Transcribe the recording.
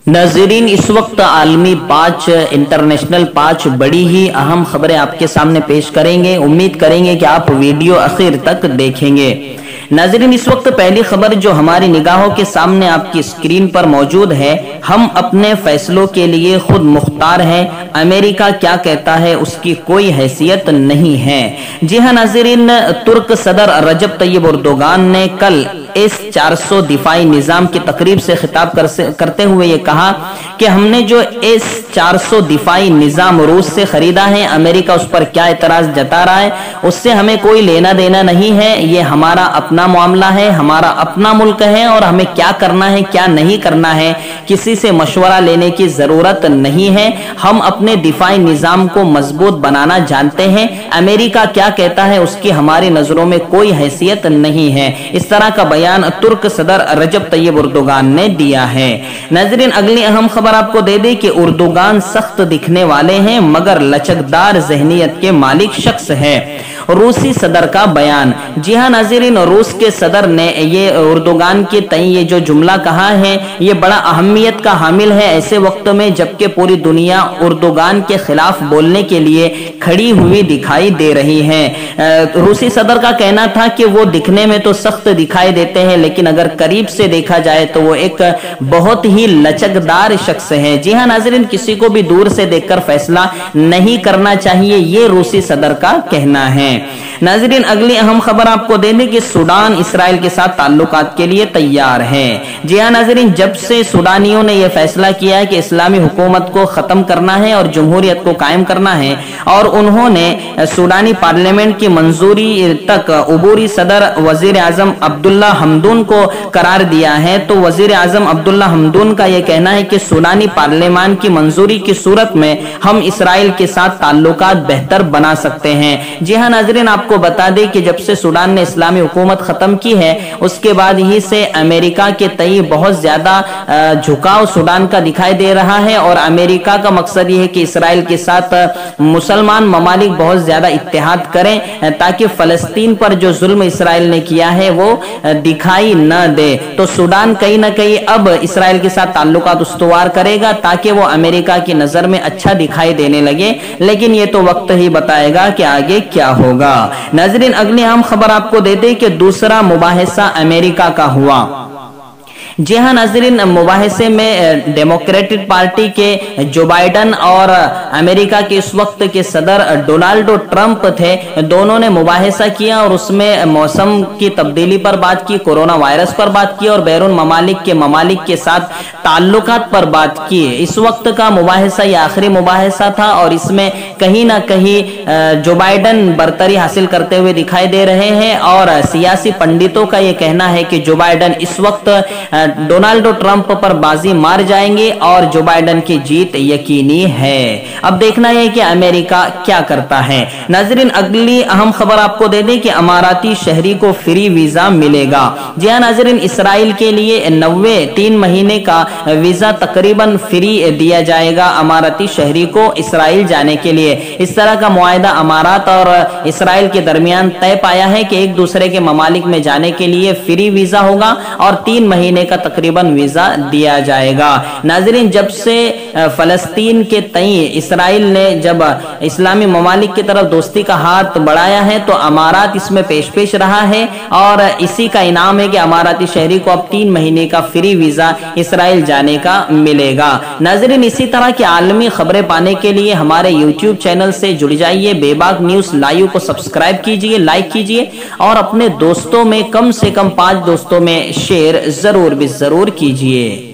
नाज़रीन, इस वक्त आलमी 5 इंटरनेशनल 5 बड़ी ही अहम खबरें आपके सामने पेश करेंगे। उम्मीद करेंगे कि आप वीडियो आखिर तक देखेंगे। नाज़रीन, इस वक्त पहली खबर जो हमारी निगाहों के सामने आपकी स्क्रीन पर मौजूद है, हम अपने फैसलों के लिए खुद मुख्तार हैं। अमेरिका क्या कहता है उसकी कोई हैसियत नहीं है। जी हाँ नाज़रीन, तुर्क सदर रजब तैयब एर्दोगान ने कल S-400 दिफाई निजाम की तकरीब से खिताब करते हुए ये कहा कि हमने जो S-400 दिफाई निजाम रूस से खरीदा है, अमेरिका उस पर क्या एतराज जता रहा है, उससे हमें कोई लेना देना नहीं है। ये हमारा अपना मामला है, हमारा अपना मुल्क है और हमें क्या करना है क्या नहीं करना है किसी से मशवरा लेने की जरूरत नहीं है। हम अपने दिफाई निजाम को मजबूत बनाना जानते हैं। अमेरिका क्या कहता है उसकी हमारी नजरों में कोई हैसियत नहीं है। इस तरह का बयान तुर्क सदर रजब तैयब एर्दोगान ने दिया है। नाज़रीन, अगली अहम खबर आपको दे दें कि एर्दोगान सख्त दिखने वाले हैं मगर लचकदार ज़हनियत के मालिक शख्स है। रूसी सदर का बयान। जी हाँ नाज़रीन, रूस के सदर ने ये एर्दोगान के तय ये जो जुमला कहा है ये बड़ा अहमियत का हामिल है ऐसे वक्त में जबकि पूरी दुनिया एर्दोगान के खिलाफ बोलने के लिए खड़ी हुई दिखाई दे रही है। रूसी सदर का कहना था कि वो दिखने में तो सख्त दिखाई देते हैं लेकिन अगर करीब से देखा जाए तो वो एक बहुत ही लचकदार शख्स है। जी हाँ नाज़रीन, किसी को भी दूर से देखकर फैसला नहीं करना चाहिए, ये रूसी सदर का कहना है। नाज़रीन, अगली अहम खबर आपको दे दें कि सूडान इसराइल के साथ ताल्लुकात के लिए तैयार है। जी हाँ नाज़रीन, जब से सूडानियों ने यह फैसला किया है कि इस्लामी हुकूमत को खत्म करना है और जमहूरियत को कायम करना है और उन्होंने सूडानी पार्लियामेंट की मंजूरी तक उबूरी सदर वजीर आजम अब्दुल्ला हमदून को करार दिया है, तो वजीर आजम अब्दुल्ला हमदून का यह कहना है कि सूडानी पार्लियामेंट की मंजूरी की सूरत में हम इसराइल के साथ ताल्लुकात बेहतर बना सकते हैं। जी हाँ नाज़रीन, आपको बता दें कि जब से सूडान ने इस्लामी हुकूमत खत्म की है उसके बाद ही से अमेरिका के तई बहुत ज्यादा झुकाव सूडान का दिखाई दे रहा है और अमेरिका का मकसद ये है कि इसराइल के साथ मुसलमान ममालिक बहुत ज्यादा इत्तेहाद करें ताकि फलस्तीन पर जो जुल्म इसराइल ने किया है वो दिखाई न दे। तो सूडान कहीं ना कहीं अब इसराइल के साथ ताल्लुकात उस्तवार करेगा ताकि वो अमेरिका की नजर में अच्छा दिखाई देने लगे, लेकिन ये तो वक्त ही बताएगा कि आगे क्या होगा। नाज़रीन, अगली अहम खबर आपको दे दें कि दूसरा मुबाहिसा अमेरिका का हुआ। जी हाँ नाज़रीन, मुबाहिसे में डेमोक्रेटिक पार्टी के जो बाइडन और अमेरिका के इस वक्त के सदर डोनाल्ड ट्रंप थे, दोनों ने मुबाहिसा किया और उसमें मौसम की तब्दीली पर बात की, कोरोना वायरस पर बात की और बैरून ममालिक के साथ ताल्लुकात पर बात की। इस वक्त का मुबाहिसा ये आखिरी मुबाहिसा था और इसमें कहीं ना कहीं जो बाइडन बरतरी हासिल करते हुए दिखाई दे रहे हैं और सियासी पंडितों का ये कहना है कि जो बाइडन इस वक्त डोनाल्ड ट्रंप पर बाजी मार जाएंगे और जो बाइडन की जीत यकीनी है। अब देखना है कि अमेरिका क्या करता है। नाज़रीन, अगली अहम खबर आपको दे दें कि अमाराती शहरी को फ्री वीजा मिलेगा। जी हाँ नाज़रीन, इसराइल के लिए 3 महीने का वीजा तकरीबन फ्री दिया जाएगा अमाराती शहरी को इसराइल जाने के लिए। इस तरह का मुआहदा अमारात और इसराइल के दरमियान तय पाया है कि एक दूसरे के ममालिक में जाने के लिए फ्री वीजा होगा और 3 महीने का तकरीबन वीजा दिया जाएगा। नाज़रीन, जब से फलस्तीन के तई इसराइल ने जब इस्लामी ममालिक की तरफ दोस्ती का हाथ बढ़ाया है तो अमारात इसमें पेश रहा है और इसी का इनाम है कि अमाराती शहरी को अब 3 महीने का फ्री वीजा इसराइल जाने का मिलेगा। नाज़रीन, इसी तरह की आलमी खबरें पाने के लिए हमारे YouTube चैनल से जुड़ जाइए। बेबाक न्यूज़ लाइव को सब्सक्राइब कीजिए, लाइक कीजिए और अपने दोस्तों में कम से कम 5 दोस्तों में शेयर जरूर कीजिए।